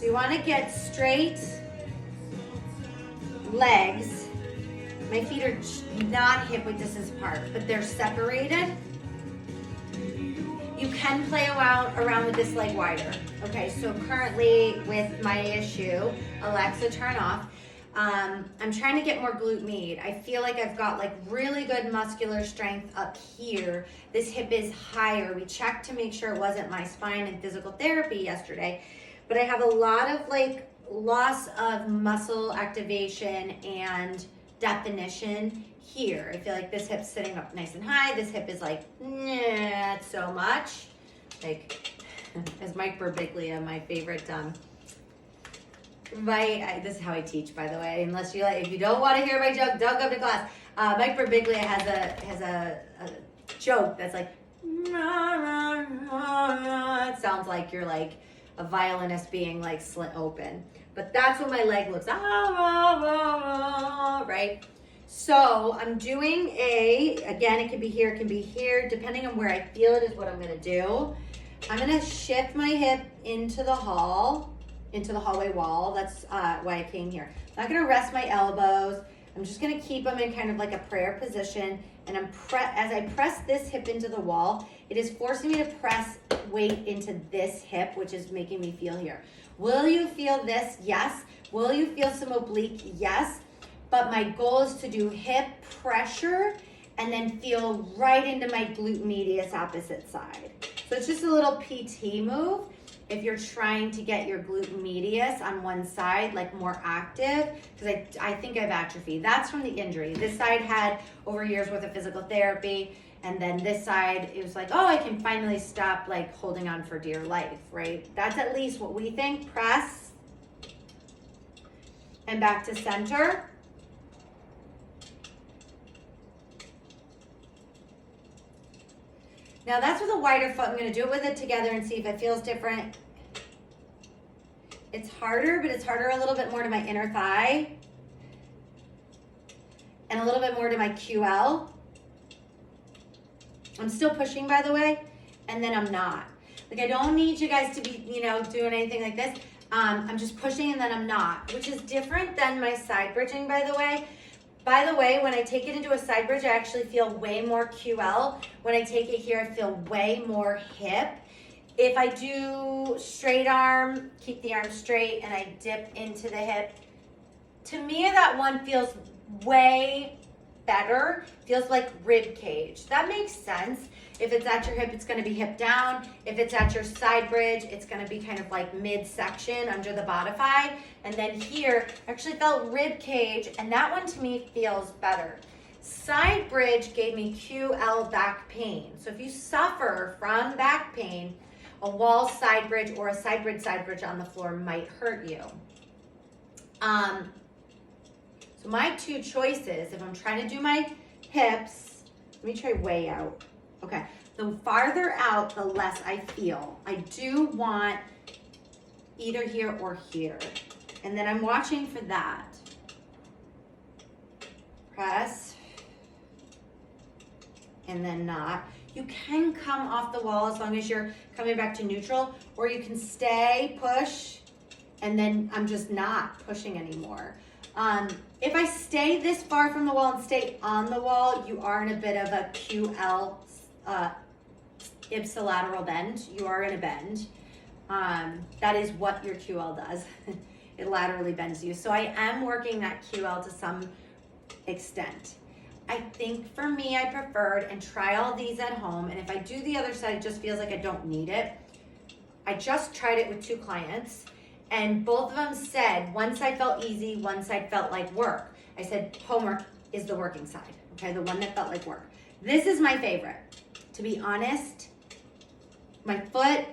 So you want to get straight legs. My feet are not hip width distance apart, but they're separated. You can play around with this leg wider. Okay, so currently with my issue, Alexa, turn off. I'm trying to get more glute med. I feel like I've got like really good muscular strength up here. This hip is higher. We checked to make sure it wasn't my spine and physical therapy yesterday, but I have a lot of like loss of muscle activation and definition here. I feel like this hip's sitting up nice and high. This hip is like, not so much. Like, as Mike Birbiglia, my favorite, this is how I teach, by the way. Unless you like, if you don't want to hear my joke, don't come to class. Mike Birbiglia has a joke that's like, it sounds like you're like a violinist being like slit open. But that's what my leg looks like, right? So I'm doing again, it can be here, it can be here, depending on where I feel it is what I'm gonna do. I'm gonna shift my hip into the hallway wall. That's why I came here. I'm not gonna rest my elbows. I'm just gonna keep them in kind of like a prayer position. And as I press this hip into the wall, it is forcing me to press weight into this hip, which is making me feel here. Will you feel this? Yes. Will you feel some oblique? Yes. But my goal is to do hip pressure and then feel right into my glute medius opposite side. So it's just a little PT move. If you're trying to get your glute medius on one side, like more active, because I think I've atrophy. That's from the injury. This side had over years worth of physical therapy. And then this side, it was like, oh, I can finally stop like holding on for dear life, right? That's at least what we think. Press and back to center. Now that's with a wider foot. I'm gonna do it with it together and see if it feels different. It's harder, but it's harder a little bit more to my inner thigh and a little bit more to my QL. I'm still pushing, by the way, and then I'm not. Like, I don't need you guys to be, doing anything like this. I'm just pushing and then I'm not, which is different than my side bridging, by the way. By the way, when I take it into a side bridge, I actually feel way more QL. When I take it here, I feel way more hip. If I do straight arm, keep the arm straight, and I dip into the hip, to me, that one feels way better. Feels like rib cage. That makes sense. If it's at your hip, it's going to be hip down. If it's at your side bridge, it's going to be kind of like midsection under the bodify. And then here, I actually felt rib cage, and that one to me feels better. Side bridge gave me QL back pain. So if you suffer from back pain, a wall side bridge or a side bridge on the floor might hurt you. So my two choices, if I'm trying to do my hips, let me try way out. Okay, the farther out, the less I feel. I do want either here or here. And then I'm watching for that. Press. And then not. You can come off the wall as long as you're coming back to neutral, or you can stay, push, and then I'm just not pushing anymore. If I stay this far from the wall and stay on the wall, you are in a bit of a QL ipsilateral bend. You are in a bend. That is what your QL does. It laterally bends you. So I am working that QL to some extent. I think for me, I preferred, and try all these at home, and if I do the other side, it just feels like I don't need it. I just tried it with 2 clients, and both of them said one side felt easy, one side felt like work. I said homework is the working side, okay, the one that felt like work. This is my favorite. To be honest, my foot,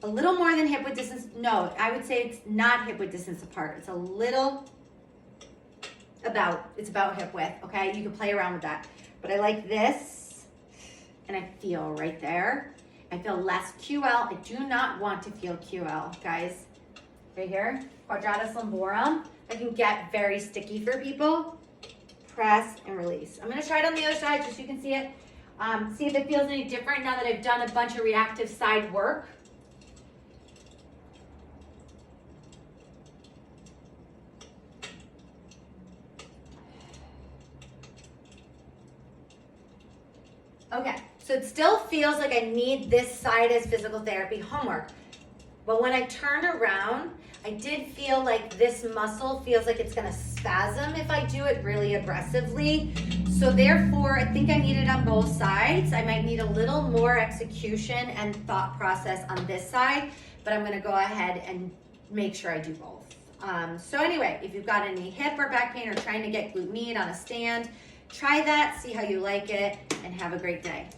a little more than hip width distance. No, I would say it's not hip width distance apart. It's a little it's about hip width, okay? You can play around with that. But I like this, and I feel right there. I feel less QL. I do not want to feel QL, guys. Right here, quadratus lumborum. I can get very sticky for people. Press and release. I'm gonna try it on the other side just so you can see it. See if it feels any different now that I've done a bunch of reactive side work. Okay, so it still feels like I need this side as physical therapy homework. But when I turned around, I did feel like this muscle feels like it's gonna spasm if I do it really aggressively. So therefore, I think I need it on both sides. I might need a little more execution and thought process on this side, but I'm gonna go ahead and make sure I do both. So anyway, if you've got any hip or back pain or trying to get glute med on a stand, try that, see how you like it, and have a great day.